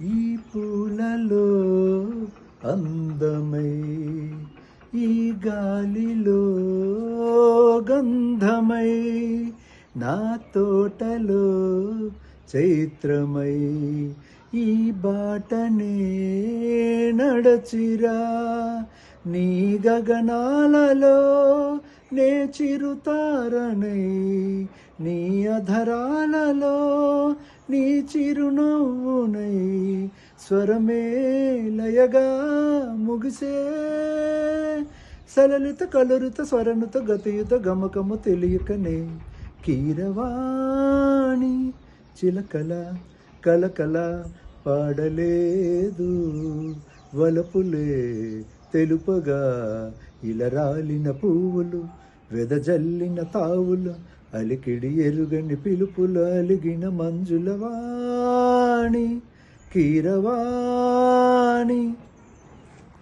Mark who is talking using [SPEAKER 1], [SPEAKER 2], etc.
[SPEAKER 1] ఈ పూలలో అందమై, ఈ గాలిలో గంధమై, నా తోటలో చైత్రమై, ఈ బాటనే నడచిరా, నీ గగనాలలో నే చిరుతారనై, నీ అధరాలలో నీ చిరునవ్వునై, స్వరమే లయగా ముగిసే, సలలిత కలరుత స్వరనుత గతియుత గమకము తెలియకనే, కీరవాణి చిలకల కలకల పాడలేదు, వలపులే తెలుపగా ఇలరాలిన పువ్వులు, వెదజల్లిన తావులు, అలికిడి ఎరుగని పిలుపులు, అలిగిన మంజుల వాణి కీరవాణి.